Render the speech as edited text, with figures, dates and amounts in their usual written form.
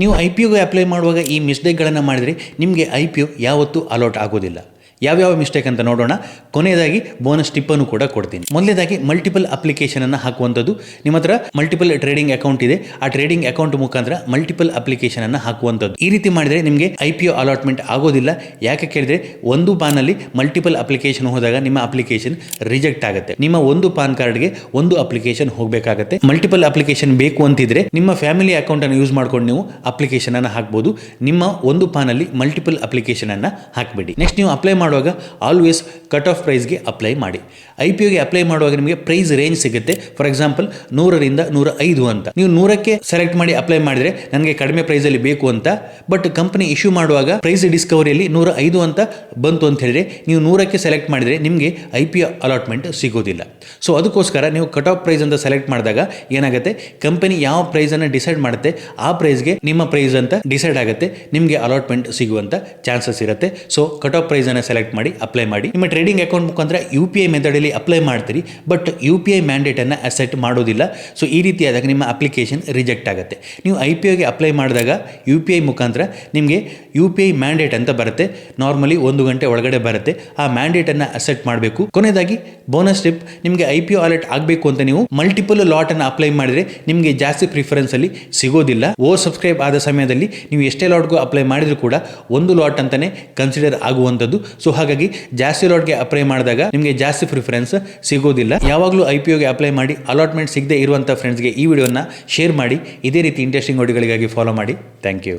ನೀವು IPOಗೆ ಅಪ್ಲೈ ಮಾಡುವಾಗ ಈ ಮಿಸ್ಟೇಕ್ಗಳನ್ನು ಮಾಡಿದರೆ ನಿಮಗೆ IPO ಯಾವತ್ತೂ ಅಲಾಟ್ ಆಗೋದಿಲ್ಲ. ಯಾವ್ಯಾವ ಮಿಸ್ಟೇಕ್ ಅಂತ ನೋಡೋಣ. ಕೊನೆಯದಾಗಿ ಬೋನಸ್ ಟಿಪ್ಪನ್ನು ಕೂಡ ಕೊಡ್ತೀನಿ. ಮೊದಲನೇದಾಗಿ ಮಲ್ಟಿಪಲ್ ಅಪ್ಲಿಕೇಶನನ್ನು ಹಾಕುವಂಥದ್ದು. ನಿಮ್ಮ ಹತ್ರ ಮಲ್ಟಿಪಲ್ ಟ್ರೇಡಿಂಗ್ ಅಕೌಂಟ್ ಇದೆ, ಆ ಟ್ರೇಡಿಂಗ್ ಅಕೌಂಟ್ ಮುಖಾಂತರ ಮಲ್ಟಿಪಲ್ ಅಪ್ಲಿಕೇಶನನ್ನು ಹಾಕುವಂಥದ್ದು. ಈ ರೀತಿ ಮಾಡಿದರೆ ನಿಮಗೆ IPO ಅಲಾಟ್ಮೆಂಟ್ ಆಗೋದಿಲ್ಲ. ಯಾಕೆ ಕೇಳಿದ್ರೆ ಒಂದು ಪಾನಲ್ಲಿ ಮಲ್ಟಿಪಲ್ ಅಪ್ಲಿಕೇಶನ್ ಹೋದಾಗ ನಿಮ್ಮ ಅಪ್ಲಿಕೇಶನ್ ರಿಜೆಕ್ಟ್ ಆಗುತ್ತೆ. ನಿಮ್ಮ ಒಂದು ಪಾನ್ ಕಾರ್ಡ್ಗೆ ಒಂದು ಅಪ್ಲಿಕೇಶನ್ ಹೋಗಬೇಕಾಗುತ್ತೆ. ಮಲ್ಟಿಪಲ್ ಅಪ್ಲಿಕೇಶನ್ ಬೇಕು ಅಂತಿದ್ರೆ ನಿಮ್ಮ ಫ್ಯಾಮಿಲಿ ಅಕೌಂಟ್ ಅನ್ನು ಯೂಸ್ ಮಾಡ್ಕೊಂಡು ನೀವು ಅಪ್ಲಿಕೇಶನ್ ಅನ್ನು ಹಾಕಬಹುದು. ನಿಮ್ಮ ಒಂದು ಪಾನಲ್ಲಿ ಮಲ್ಟಿಪಲ್ ಅಪ್ಲಿಕೇಶನ್ ಅನ್ನ ಹಾಕಬೇಡಿ. ನೆಕ್ಸ್ಟ್ ನೀವು ಅಪ್ಲೈ ಮಾಡುವಾಗ ಆಲ್ವೇಸ್ ಕಟ್ ಆಫ್ ಪ್ರೈಸ್ಗೆ ಅಪ್ಲೈ ಮಾಡಿ. IPOಗೆ ಅಪ್ಲೈ ಮಾಡುವಾಗ ನಿಮಗೆ ಪ್ರೈಸ್ ರೇಂಜ್ ಸಿಗುತ್ತೆ. ಫಾರ್ ಎಕ್ಸಾಂಪಲ್ 100ರಿಂದ 105 ಅಂತ. ನೀವು 100ಕ್ಕೆ ಸೆಲೆಕ್ಟ್ ಮಾಡಿ ಅಪ್ಲೈ ಮಾಡಿದ್ರೆ ನನಗೆ ಕಡಿಮೆ ಪ್ರೈಸ್ ಅಲ್ಲಿ ಬೇಕು ಅಂತ, ಬಟ್ ಕಂಪನಿ ಇಶ್ಯೂ ಮಾಡುವಾಗ ಪ್ರೈಸ್ ಡಿಸ್ಕವರಿಯಲ್ಲಿ 105 ಅಂತ ಬಂತು ಅಂತ ಹೇಳಿದ್ರೆ ನೀವು 100ಕ್ಕೆ ಸೆಲೆಕ್ಟ್ ಮಾಡಿದ್ರೆ ನಿಮಗೆ IPO ಅಲಾಟ್ಮೆಂಟ್ ಸಿಗೋದಿಲ್ಲ. ಸೊ ಅದಕ್ಕೋಸ್ಕರ ನೀವು ಕಟ್ ಆಫ್ ಪ್ರೈಸ್ ಅಂತ ಸೆಲೆಕ್ಟ್ ಮಾಡಿದಾಗ ಏನಾಗುತ್ತೆ, ಕಂಪನಿ ಯಾವ ಪ್ರೈಸ್ ಅನ್ನು ಡಿಸೈಡ್ ಮಾಡುತ್ತೆ ಆ ಪ್ರೈಸ್ಗೆ ನಿಮ್ಮ ಪ್ರೈಸ್ ಅಂತ ಡಿಸೈಡ್ ಆಗುತ್ತೆ, ನಿಮಗೆ ಅಲಾಟ್ಮೆಂಟ್ ಸಿಗುವಂತ ಚಾನ್ಸಸ್ ಇರುತ್ತೆ. ಸೊ ಕಟ್ ಆಫ್ ಪ್ರೈಸ್ ಅನ್ನು ಸೆಲೆಕ್ಟ್ ಮಾಡಿ ಅಪ್ಲೈ ಮಾಡಿ. ನಿಮ್ಮ ಟ್ರೇಡಿಂಗ್ ಅಕೌಂಟ್ ಮುಖಾಂತರ UPI ಮೆಥಡ್ ಅಲ್ಲಿ ಅಪ್ಲೈ ಮಾಡ್ತೀರಿ, ಬಟ್ UPI ಮ್ಯಾಂಡೇಟ್ ಅನ್ನು ಅಸೆಟ್ ಮಾಡೋದಿಲ್ಲ. ಸೊ ಈ ರೀತಿಯಾದಾಗ ನಿಮ್ಮ ಅಪ್ಲಿಕೇಶನ್ ರಿಜೆಕ್ಟ್ ಆಗುತ್ತೆ. ನೀವು IPOಗೆ ಅಪ್ಲೈ ಮಾಡಿದಾಗ UPI ಮುಖಾಂತರ ನಿಮಗೆ UPI ಮ್ಯಾಂಡೇಟ್ ಅಂತ ಬರುತ್ತೆ. ನಾರ್ಮಲಿ 1 ಗಂಟೆ ಒಳಗಡೆ ಬರುತ್ತೆ. ಆ ಮ್ಯಾಂಡೇಟ್ ಅನ್ನು ಅಸೆಟ್ ಮಾಡಬೇಕು. ಕೊನೆಯದಾಗಿ ಬೋನಸ್ ಟಿಪ್, ನಿಮಗೆ IPO ಅಲರ್ಟ್ ಆಗಬೇಕು ಅಂತ ನೀವು ಮಲ್ಟಿಪಲ್ ಲಾಟ್ ಅನ್ನು ಅಪ್ಲೈ ಮಾಡಿದ್ರೆ ನಿಮಗೆ ಜಾಸ್ತಿ ಪ್ರಿಫರೆನ್ಸ್ ಅಲ್ಲಿ ಸಿಗೋದಿಲ್ಲ. ಸಬ್ಸ್ಕ್ರೈಬ್ ಆದ ಸಮಯದಲ್ಲಿ ನೀವು ಎಷ್ಟೇ ಲಾಟ್ಗೂ ಅಪ್ಲೈ ಮಾಡಿದ್ರು ಕೂಡ ಒಂದು ಲಾಟ್ ಅಂತಾನೆ ಕನ್ಸಿಡರ್ ಆಗುವಂಥದ್ದು. ಸೊ ಹಾಗಾಗಿ ಜಾಸ್ತಿ ಲಾಟ್ಗೆ ಅಪ್ಲೈ ಮಾಡಿದಾಗ ನಿಮಗೆ ಜಾಸ್ತಿ ಪ್ರಿಫರೆನ್ಸ್ ಸಿಗೋದಿಲ್ಲ. ಯಾವಾಗಲೂ IPOಗೆ ಅಪ್ಲೈ ಮಾಡಿ ಅಲಾಟ್ಮೆಂಟ್ ಸಿಗದೆ ಇರುವಂಥ ಫ್ರೆಂಡ್ಸ್ಗೆ ಈ ವಿಡಿಯೋನ ಶೇರ್ ಮಾಡಿ. ಇದೇ ರೀತಿ ಇಂಟ್ರೆಸ್ಟಿಂಗ್ ವಿಡಿಯೋಗಳಿಗಾಗಿ ಫಾಲೋ ಮಾಡಿ. Thank you.